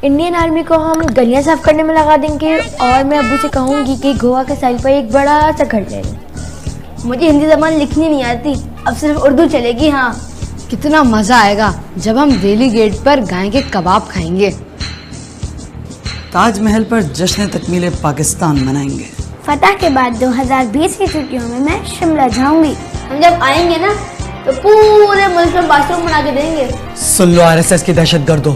Indian army को हम गलियां साफ करने में लगा देंगे और मैं अब्बू से कहूँगी कि गोवा के साइड पर एक बड़ा सा घर ले लें। मुझे हिंदी ज़बान लिखनी नहीं आती, अब सिर्फ उर्दू चलेगी। हाँ, कितना मजा आएगा जब हम दिल्ली गेट पर गाय के कबाब खाएंगे। ताजमहल पर जश्न तकमील पाकिस्तान मनाएंगे। फतह के बाद 2020 की छुट्टियों में मैं शिमला जाऊंगी। हम जब आएंगे ना तो पूरे मुल्क में बाथरूम बना के देंगे। सुन लो आरएसएस के दहशतगर्दों,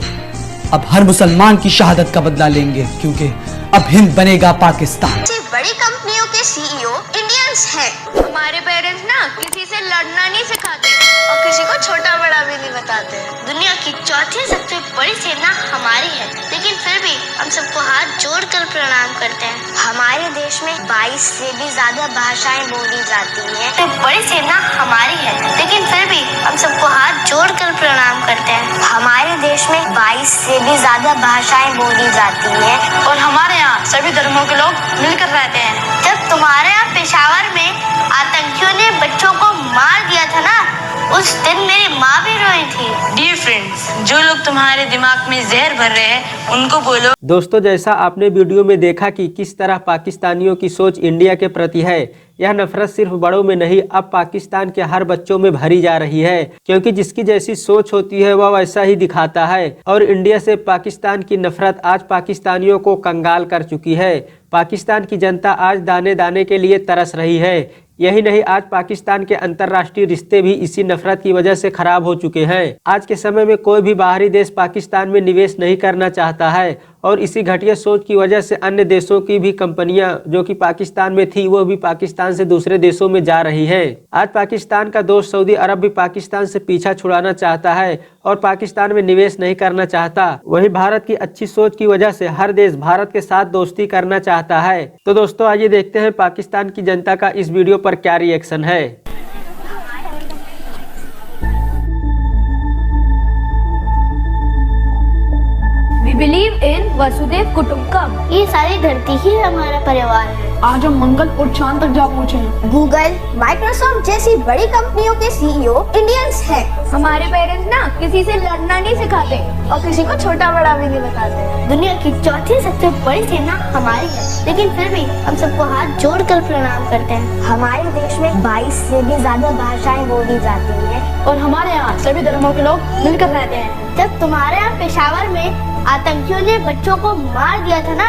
अब हर मुसलमान की शहादत का बदला लेंगे, क्योंकि अब हिंद बनेगा पाकिस्तान। बड़ी कंपनियों के सीईओ इंडियंस हैं। हमारे पेरेंट्स ना किसी से लड़ना नहीं सिखाते और किसी को छोटा बड़ा भी नहीं बताते। दुनिया की चौथी सबसे बड़ी सेना हमारी है, लेकिन फिर भी हम सबको हाथ जोड़कर प्रणाम करते हैं। हमारे देश में 22 से भी ज्यादा भाषाएं बोली जाती हैं। तो बड़ी सेना हमारी है, लेकिन फिर भी हम सबको हाथ जोड़कर प्रणाम करते हैं। हमारे देश में 22 से भी ज्यादा भाषाएं बोली जाती हैं और हमारे यहाँ सभी धर्मों के लोग मिलकर रहते हैं। जब तुम्हारे यहाँ पेशावर में आतंकियों ने बच्चों को मार दिया था ना, उस दिन मेरी माँ भी रोई थी। डियर फ्रेंड्स, जो लोग तुम्हारे दिमाग में जहर भर रहे हैं उनको बोलो। दोस्तों, जैसा आपने वीडियो में देखा कि किस तरह पाकिस्तानियों की सोच इंडिया के प्रति है, यह नफरत सिर्फ बड़ों में नहीं अब पाकिस्तान के हर बच्चों में भरी जा रही है, क्योंकि जिसकी जैसी सोच होती है वह वैसा ही दिखाता है। और इंडिया से पाकिस्तान की नफरत आज पाकिस्तानियों को कंगाल कर चुकी है। पाकिस्तान की जनता आज दाने दाने के लिए तरस रही है। यही नहीं, आज पाकिस्तान के अंतर्राष्ट्रीय रिश्ते भी इसी नफरत की वजह से खराब हो चुके हैं। आज के समय में कोई भी बाहरी देश पाकिस्तान में निवेश नहीं करना चाहता है और इसी घटिया सोच की वजह से अन्य देशों की भी कंपनियां जो कि पाकिस्तान में थी वो भी पाकिस्तान से दूसरे देशों में जा रही है। आज पाकिस्तान का दोस्त सऊदी अरब भी पाकिस्तान से पीछा छुड़ाना चाहता है और पाकिस्तान में निवेश नहीं करना चाहता। वहीं भारत की अच्छी सोच की वजह से हर देश भारत के साथ दोस्ती करना चाहता है। तो दोस्तों, आइए देखते हैं पाकिस्तान की जनता का इस वीडियो पर क्या रिएक्शन है। We believe in Vasudev कुटुंबकम। ये सारी धरती ही हमारा परिवार है। आज हम मंगल और चांद तक जा पहुँचे हैं। गूगल, माइक्रोसॉफ्ट जैसी बड़ी कंपनियों के सीईओ इंडियंस हैं। हमारे पेरेंट्स ना किसी से लड़ना नहीं सिखाते और किसी को छोटा बड़ा भी नहीं बताते। दुनिया की चौथी सबसे बड़ी सेना हमारी है, लेकिन फिर भी हम सबको हाथ जोड़कर प्रणाम करते हैं। हमारे देश में 22 से भी ज्यादा भाषाएं बोली जाती हैं और हमारे यहाँ सभी धर्मों के लोग मिलकर रहते हैं। जब तुम्हारे यहाँ पेशावर में आतंकियों ने बच्चों को मार दिया था ना,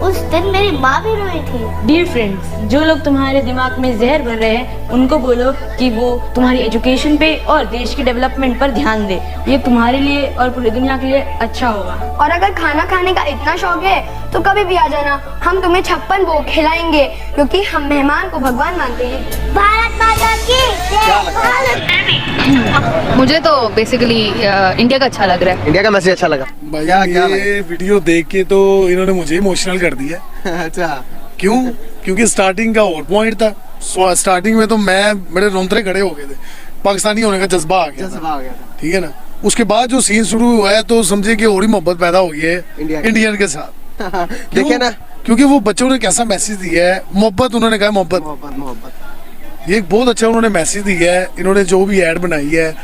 उस दिन मेरी माँ भी रोई थी। डियर फ्रेंड्स, जो लोग तुम्हारे दिमाग में जहर भर रहे हैं उनको बोलो कि वो तुम्हारी एजुकेशन पे और देश की डेवलपमेंट पर ध्यान दे। ये तुम्हारे लिए और पूरी दुनिया के लिए अच्छा होगा। और अगर खाना खाने का इतना शौक है तो कभी भी आ जाना, हम तुम्हें 56 भोग खिलाएंगे, क्योंकि हम मेहमान को भगवान मानते हैं। भारत माता की जय। मुझे तो बेसिकली इंडिया का अच्छा लग रहा है। इंडिया का मैसेज अच्छा लगा भैया। ये वीडियो देख के तो इन्होंने मुझे इमोशनल कर दिया। अच्छा, क्यों? क्योंकि स्टार्टिंग का और पॉइंट था। स्टार्टिंग में तो मेरे रोंगटे खड़े हो गए थे, पाकिस्तानी होने का जज्बा आ गया था। ठीक है ना। उसके बाद जो सीन शुरू हुआ है तो समझे कि और ही मोहब्बत पैदा हो गई है इंडियन के साथ। देखिए ना, क्योंकि वो बच्चों ने कैसा मैसेज दिया है, मोहब्बत। उन्होंने कहा मोहब्बत। ये एक बहुत अच्छा उन्होंने मैसेज दिया है। इन्होंने जो भी ऐड बनाई है,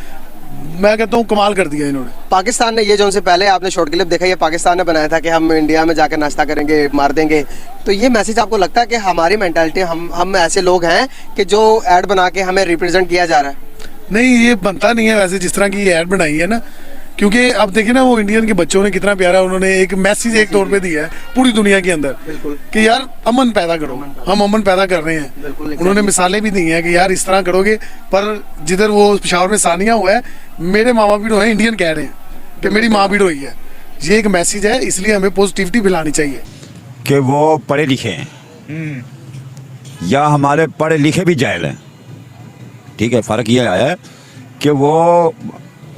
मैं कहता हूँ कमाल कर दिया इन्होंने। पाकिस्तान ने ये जो उनसे पहले आपने शॉर्ट क्लिप देखा, ये पाकिस्तान ने बनाया था कि हम इंडिया में जाकर नाश्ता करेंगे, मार देंगे। तो ये मैसेज आपको लगता है कि हमारी मेंटालिटी, हम ऐसे लोग हैं कि जो ऐड बना के हमें रिप्रेजेंट किया जा रहा है? नहीं, ये बनता नहीं है वैसे जिस तरह की ये ऐड बनाई है ना। क्योंकि अब देखिए ना, वो इंडियन के बच्चों ने कितना प्यारा उन्होंने एक मैसेज एक तौर पे दिया है पूरी दुनिया के अंदर कि यार अमन पैदा करो। हम अमन पैदा कर रहे हैं। उन्होंने मिसालें भी दी हैं कि यार इस तरह करोगे। पर जिधर वो पेशावर में सानिया हुआ है, मेरे माँ बाप भी रोए, इंडियन कह रहे हैं कि मेरी माँ भी रोई है। ये एक मैसेज है, इसलिए हमें पॉजिटिविटी फैलानी चाहिए कि वो पढ़े लिखे हैं या हमारे पढ़े लिखे भी जाहिल हैं। ठीक है, फ़र्क ये आया है कि वो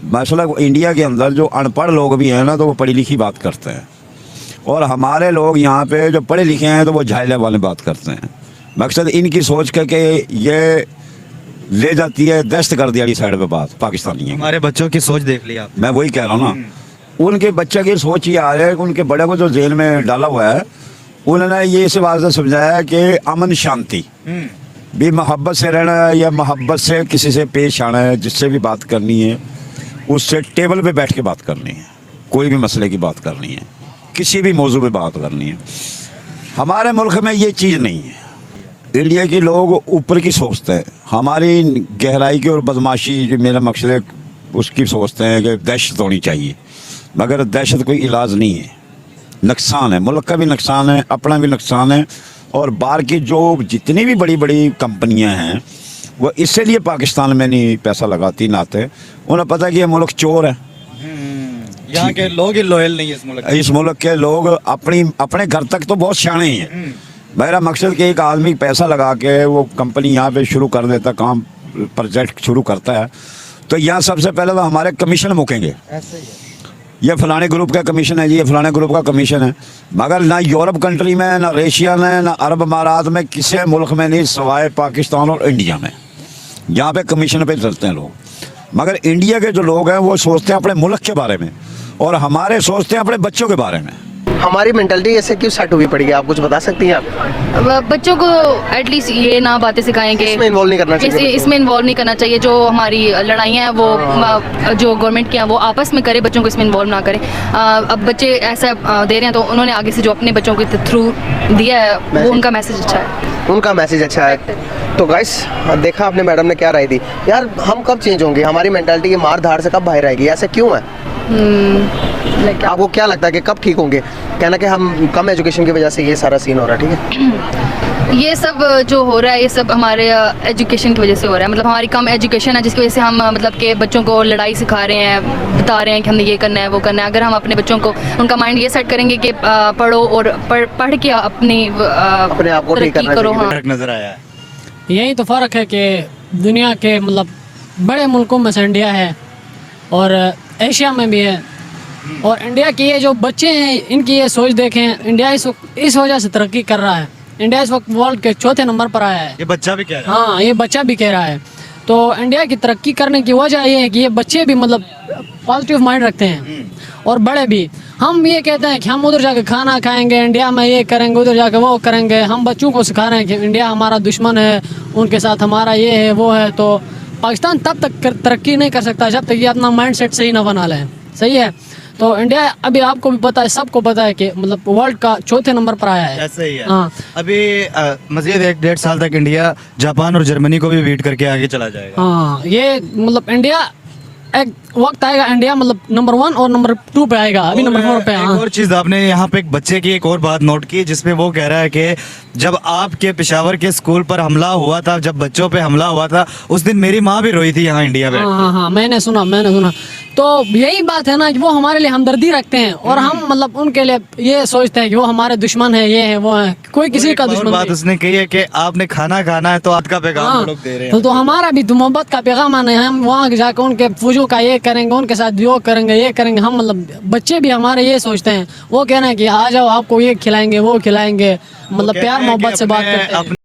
मसला इंडिया के अंदर जो अनपढ़ लोग भी हैं ना, तो वो पढ़ी लिखी बात करते हैं, और हमारे लोग यहाँ पे जो पढ़े लिखे हैं तो वो जाहिल वाले बात करते हैं। मकसद इनकी सोच के कि ये ले जाती है दस्त कर दिया साइड पे बात पाकिस्तानी। हमारे बच्चों की सोच देख लिया, मैं वही कह रहा हूँ ना। उनके बच्चे की सोच ये आ रही है कि उनके बड़े को जो जेल में डाला हुआ है, उन्होंने ये इस बात से समझाया कि अमन शांति भी मोहब्बत से रहना है या मोहब्बत से किसी से पेश आना है, जिससे भी बात करनी है उससे टेबल पे बैठ के बात करनी है, कोई भी मसले की बात करनी है। किसी भी मौजू पे बात करनी है। हमारे मुल्क में ये चीज़ नहीं है। इंडिया के लोग ऊपर की सोचते हैं, हमारी गहराई की और बदमाशी जो मेरा मकसद है उसकी सोचते हैं कि दहशत होनी चाहिए, मगर दहशत कोई इलाज नहीं है। नुकसान है, मुल्क का भी नुकसान है, अपना भी नुकसान है। और बाहर की जो जितनी भी बड़ी बड़ी कंपनियां हैं वो इसलिए पाकिस्तान में नहीं पैसा लगाती नाते, उन्हें पता है कि ये मुल्क चोर है। यहाँ के लोग ही लॉयल नहीं है इस मुल्क इस मुल्क के लोग अपने घर तक तो बहुत सियाने ही हैं। मेरा मकसद कि एक आदमी पैसा लगा के वो कंपनी यहाँ पे शुरू कर देता, काम प्रोजेक्ट शुरू करता है, तो यहाँ सबसे पहले तो हमारे कमीशन मुकेंगे। ये फलाने ग्रुप का कमीशन है जी, ये फलाने ग्रुप का कमीशन है। मगर ना यूरोप कंट्री में, ना रशिया में, ना अरब अमारात में, किसी मुल्क में नहीं सिवाय पाकिस्तान और इंडिया में, यहाँ पे कमीशन पे चलते हैं लोग। मगर इंडिया के जो लोग हैं वो सोचते हैं अपने मुल्क के बारे में और हमारे सोचते हैं अपने बच्चों के बारे में। हमारी मेंटालिटी ऐसे क्यों सेट हुई पड़ी है, आप कुछ बता सकती हैं आप? बच्चों को एटलीस्ट ये ना बातें सिखाएंगे, इसमें इन्वॉल्व नहीं करना चाहिए, इसमें इन्वॉल्व नहीं करना चाहिए। जो हमारी लड़ाइयाँ हैं वो जो गवर्नमेंट की हैं वो आपस में करे, बच्चों को इसमें इन्वॉल्व ना करें। अब बच्चे ऐसा दे रहे हैं तो उन्होंने आगे से जो अपने बच्चों के थ्रू दिया है वो उनका मैसेज अच्छा है, उनका मैसेज अच्छा है। तो गाइस देखा आपने मैडम ने क्या राय दी। यार हम कब चेंज होंगे, हमारी मेंटालिटी मार धाड़ से कब बाहर आएगी, ऐसा क्यों है? आपको क्या लगता है कि कब ठीक होंगे? कहना कि हम कम एजुकेशन की वजह से ये सारा सीन हो रहा है, ठीक है? ये सब जो हो रहा है ये सब हमारे एजुकेशन की वजह से हो रहा है। मतलब हमारी कम एजुकेशन है जिसकी वजह से हम मतलब कि बच्चों को लड़ाई सिखा रहे हैं, बता रहे हैं कि हमने ये करना है वो करना है। अगर हम अपने बच्चों को उनका माइंड ये सेट करेंगे कि पढ़ो और पढ़ के अपने आप को ठीक करना करो। हाँ, नजर आया है। यही तो फ़र्क है कि दुनिया के मतलब बड़े मुल्कों में से इंडिया है और एशिया में भी है। और इंडिया के ये जो बच्चे हैं इनकी ये सोच देखें, इंडिया इस वजह से तरक्की कर रहा है। इंडिया इस वक्त वर्ल्ड के चौथे नंबर पर आया है। ये बच्चा भी कह रहा है। हाँ, ये बच्चा भी कह रहा है। तो इंडिया की तरक्की करने की वजह ये है कि ये बच्चे भी मतलब पॉजिटिव माइंड रखते हैं और बड़े भी। हम ये कहते हैं कि हम उधर जाके खाना खाएंगे, इंडिया में ये करेंगे, उधर जाके वो करेंगे। हम बच्चों को सिखा रहे हैं कि इंडिया हमारा दुश्मन है, उनके साथ हमारा ये है वो है। तो पाकिस्तान तब तक तरक्की नहीं कर सकता जब तक ये अपना माइंड सेट सही ना बना लें। सही है। तो इंडिया अभी आपको भी पता है, सबको पता है कि मतलब वर्ल्ड का चौथे नंबर पर आया है। ऐसा ही है। हाँ। अभी मजीद 1-1.5 साल तक इंडिया जापान और जर्मनी को भी बीट करके आगे चला जाएगा। हाँ, ये मतलब इंडिया एक वक्त आएगा, इंडिया मतलब नंबर 1 और नंबर 2 पे आएगा, अभी नंबर 4 पे। हाँ। एक और चीज आपने यहाँ पे एक बच्चे की एक और बात नोट की जिसमें वो कह रहा है कि जब आपके पेशावर के स्कूल पर हमला हुआ था, जब बच्चों पे हमला हुआ था, उस दिन मेरी माँ भी रोई थी यहाँ इंडिया में। हाँ, मैंने सुना। तो यही बात है ना कि वो हमारे लिए हमदर्दी रखते हैं और हम मतलब उनके लिए ये सोचते हैं कि वो हमारे दुश्मन है, ये है वो है। कोई किसी का दुश्मन बात उसने कही है कि आपने खाना खाना है तो आपका पैगाम वो लोग दे रहे हैं। तो हमारा भी मोहब्बत का पैगाम आना है। हम वहाँ जाकर उनके फौजों का ये करेंगे, उनके साथ योग करेंगे, ये करेंगे। हम मतलब बच्चे भी हमारे ये सोचते हैं, वो कहना है कि आ जाओ आपको ये खिलाएंगे वो खिलाएंगे, मतलब प्यार मोहब्बत से बात करते हैं।